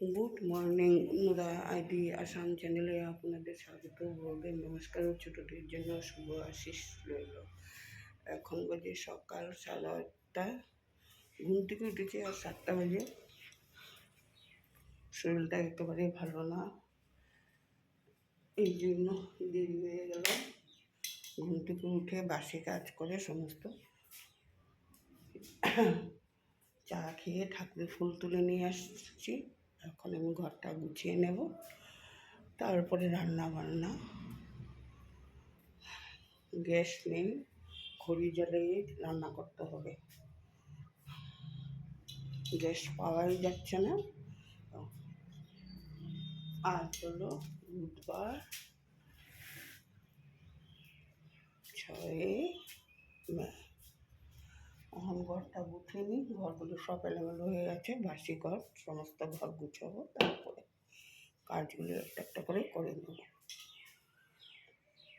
Good morning বন্ধুরা, ID Assam চ্যানেলে আপনাদের স্বাগত। বলবেন নমস্কার ও ছোটোটির জন্য শুভ আশিস রইল। এখন বাজে সকাল 8:30। ঘুম থেকে উঠেছি আর 7টা বাজে। শরীরটা একেবারে ভালো না, এই জন্য দেরি হয়ে গেল। ঘুম থেকে উঠে বাসি কাজ করে সমস্ত চা খেয়ে ঠাকুরের ফুল তুলে নিয়ে আসছি। এখন আমি ঘরটা গুছিয়ে নেব, তারপরে রান্না বান্না। গ্যাস নেই, খড়ি জ্বালিয়ে রান্না করতে হবে, গ্যাস পাওয়াই যাচ্ছে না। আজ হলো বুধবার, 6 মে। এখন ঘরটা গুছিয়ে নিই, ঘরগুলো সব এলোমেলো হয়ে গেছে, বাসি ঘর, সমস্ত ঘর গুছাবো, তারপরে কাজগুলো একটা একটা করে করে নেব।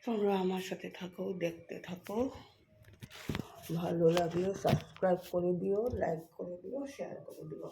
তোমরা আমার সাথে থাকো, দেখতে থাকো। ভালো লাগলে সাবস্ক্রাইব করে দিও, লাইক করে দিও, শেয়ার করে দিও।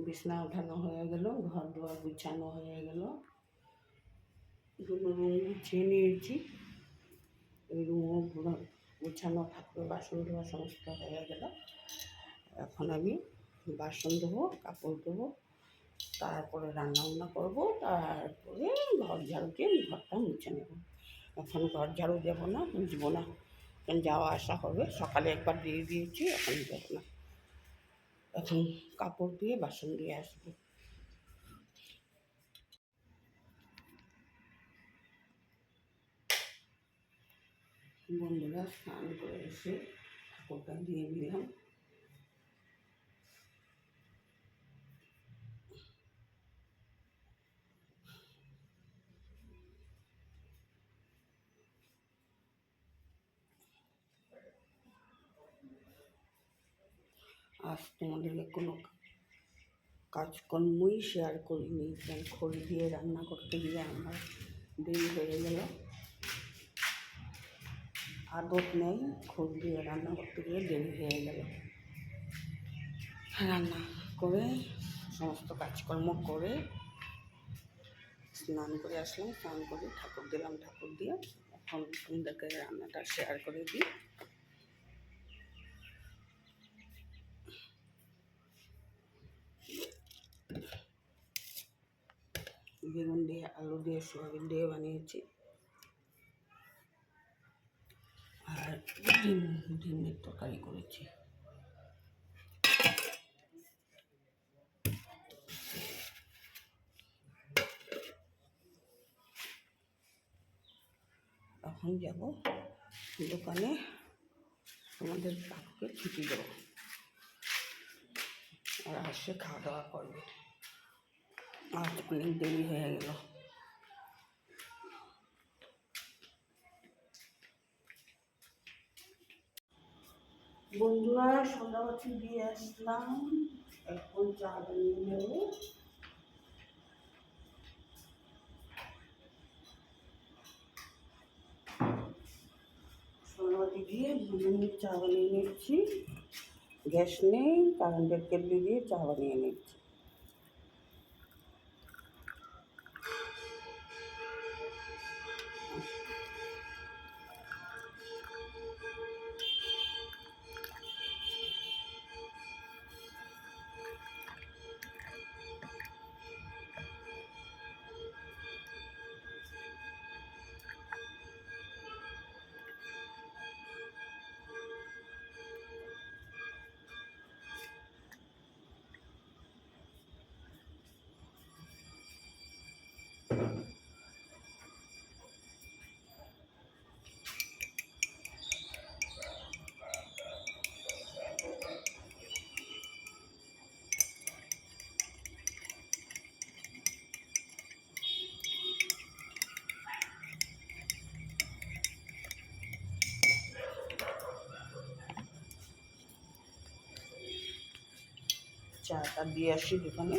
বিছনা উঠানো হয়ে গেল, ঘর দুয়ার গুছানো হয়ে গেল, রুম গুছিয়ে নিয়েছি। এই রুমও গুছানো, ঠাকুরের বাসন ধোয়া সমস্ত হয়ে গেল। এখন আমি বাসন ধোবো, কাপড় ধোবো, তারপরে রান্নাবান্না করবো, তারপরে ঘর ঝাড়ু দিয়ে ঘরটা মুছে নেব। এখন ঘর ঝাড়ু দেবো না, মুছবো না, কারণ যাওয়া আসা হবে। সকালে একবার দিয়ে দিয়েছি, এখন দেবো না। এখন কাপড় দিয়ে বাসন দিয়ে আসবো। বন্ধুরা, স্নান করে এসে ঠাকুরটা দিয়ে নিলাম। আজ তোমাদেরকে কোনো কাজকর্মই শেয়ার করিনি, কারণ খড়ি দিয়ে রান্না করতে গিয়ে আমার দেরি হয়ে গেল। আদত নেই, খড়ি দিয়ে রান্না করতে গিয়ে দেরি হয়ে গেল। রান্না করে সমস্ত কাজকর্ম করে স্নান করে আসলাম, স্নান করে ঠাকুর দিলাম, ঠাকুর দিয়ে এখন তোমাদেরকে রান্নাটা শেয়ার করে দিই। বেগুন দিয়ে, আলু দিয়ে, সয়াবিন দিয়ে বানিয়েছি, আর ডিমের তরকারি করেছি। এখন যাব দোকানে, তোমাদের কাকুকে ছুটি দেবো, আর আসে খাওয়া দাওয়া করবে। আজ অনেক দেরি হয়ে গেল। বন্ধুরা, সন্ধ্যাবাতি দিয়ে আসলাম, এখন চা বানিয়ে নেব। সন্ধ্যাবাতি দিয়ে চা বানিয়ে নিচ্ছি। গ্যাস নেই, কারেন্টের কেটলি দিয়ে চা বানিয়ে নিচ্ছি। চাটা দিয়ে আসি দোকানে।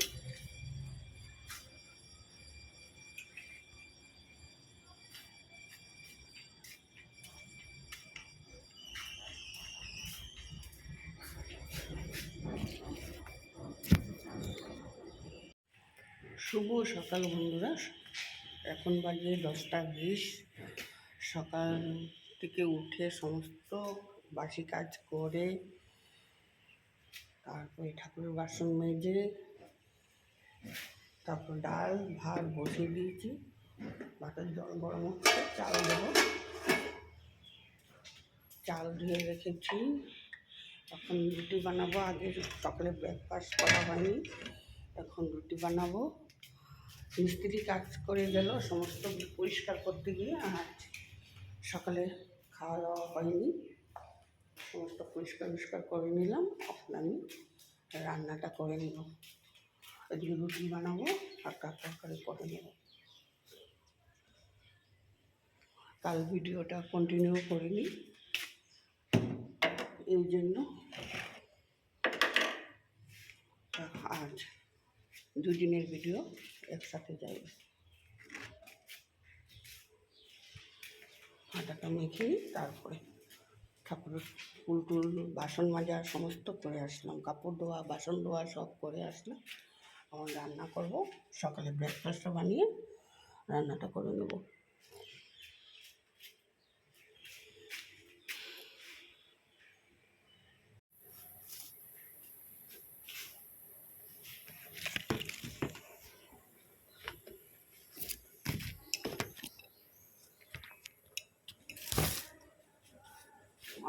শুভ সকাল বন্ধুরা, এখন বাজে 10টা 20। সকাল থেকে উঠে সমস্ত বাসি কাজ করে তারপরে ঠাকুরের বাসন মেজে তারপর ডাল ভাত বসিয়ে দিয়েছি। ভাতের জল গরম হচ্ছে, চাল দেবো। চাল ধুয়ে রেখেছি, এখন রুটি বানাবো। আগে সকালে ব্রেকফাস্ট করা হয়নি, এখন রুটি বানাবো। মিস্ত্রি কাজ করে গেল সমস্ত পরিষ্কার করতে গিয়ে, আর সকালে খাওয়া দাওয়া হয়নি, সমস্ত পরিষ্কার করে নিলাম। এখন আমি রান্নাটা করে নেব। এদিকে রুটি বানাবো আর তরকারি করে নেব। কাল ভিডিওটা কন্টিনিউ করিনি, এই জন্য আজ দুদিনের ভিডিও একসাথে যাবে। আটাটা মেখে তারপরে ঠাকুরের ফুল টুল বাসন মাজা সমস্ত করে আসলাম, কাপড় ধোয়া বাসন ধোয়া সব করে আসলাম। আমার রান্না করব, সকালে ব্রেকফাস্টটা বানিয়ে রান্নাটা করে নেব।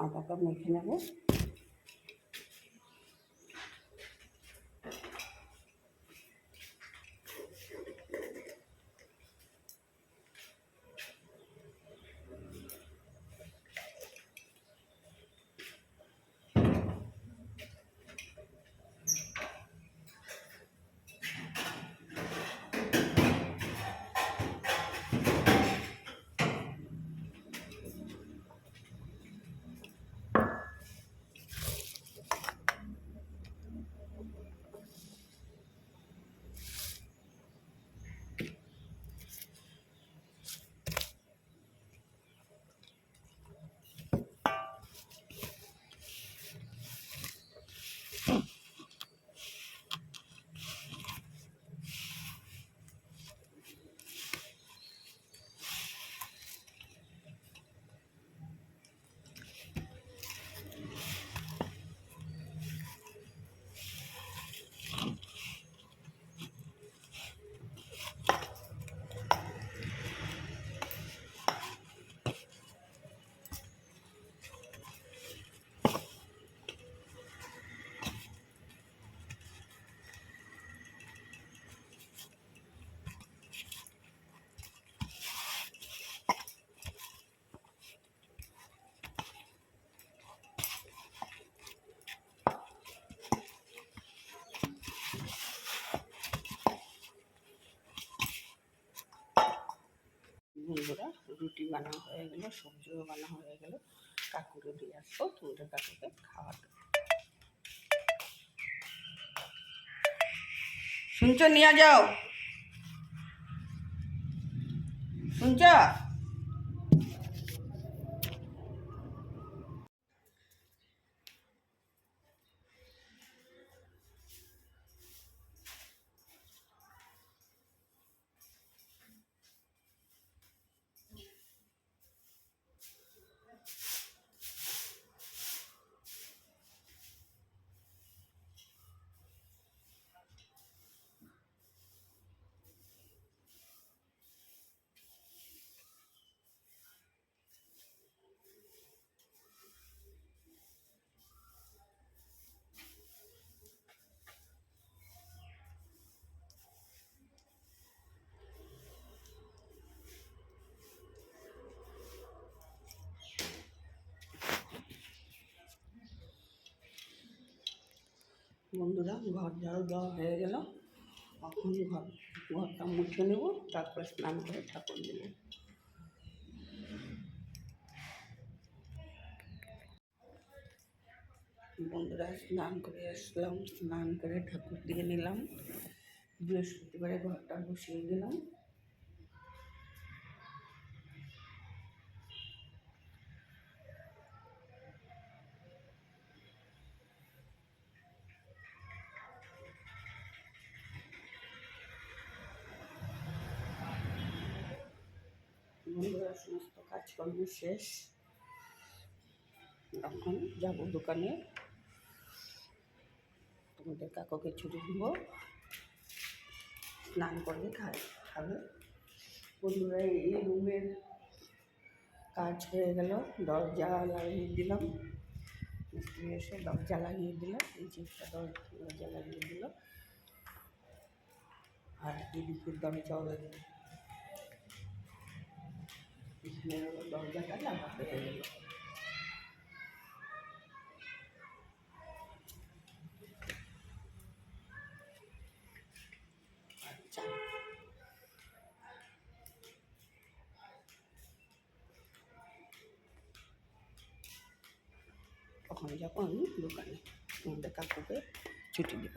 আটাটা মেখে নেব। বন্ধুরা, রুটি বানা হয়ে গেল, সবজিও বানা হয়ে গেল। কাকুকে দিয়ে আসবো, তোমাদের কাকুকে খাওয়াতে। শুনছো? নিয়ে যাও, শুনছ? বন্ধুরা, ঘর ঝাড়ু দেওয়া হয়ে গেল। এখন ঘরটা মুছে নেব, তারপরে স্নান করে ঠাকুর দেব। বন্ধুরা স্নান করে আসলাম, স্নান করে ঠাকুর দিয়ে নিলাম, বৃহস্পতিবারে ঘরটা বসিয়ে দিলাম। বন্ধুরা সমস্ত কাজকর্ম শেষ, এখন যাবো দোকানে, তোমাদের কাকুকে ছুটি দিব, স্নান করে খাবে। বন্ধুরা এই রুমের কাজ হয়ে গেল, দরজা লাগিয়ে দিলাম, মিস্ত্রি এসে দরজা লাগিয়ে দিল, এই চিপটা দরজা লাগিয়ে দিল, আর এদিকের দরজাও লাগিয়ে দিল, এখানে দরজাটা লাগা হয়ে গেল। আচ্ছা, তখন যাবো আমি দোকানে, তোমাদের কাকুকে ছুটি দিব।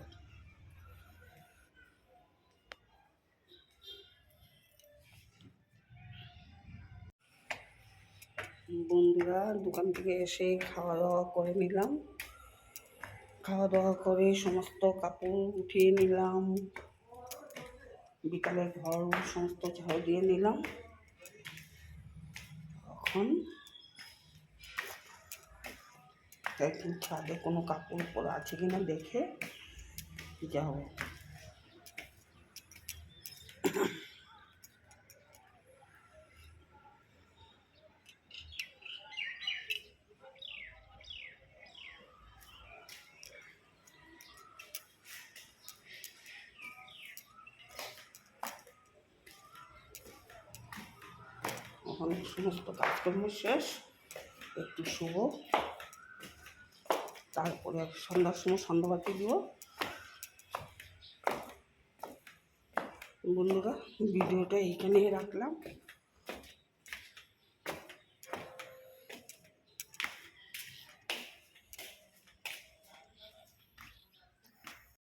বন্ধুরা দোকান থেকে এসে খাওয়া দাওয়া করে নিলাম, খাওয়া দাওয়া করে সমস্ত কাপড় উঠিয়ে নিলাম, বিকালের ঘর সমস্ত ঝাড়ু দিয়ে নিলাম। এখন একটু ছাদে কোনো কাপড় পরা আছে কিনা দেখে যাও। এখন সমস্ত কাজকর্ম শেষ, একটু শুভ, তারপরে সন্ধ্যার সময় সন্ধ্যাবাতি দিব। বন্ধুরা ভিডিওটা এইখানেই রাখলাম।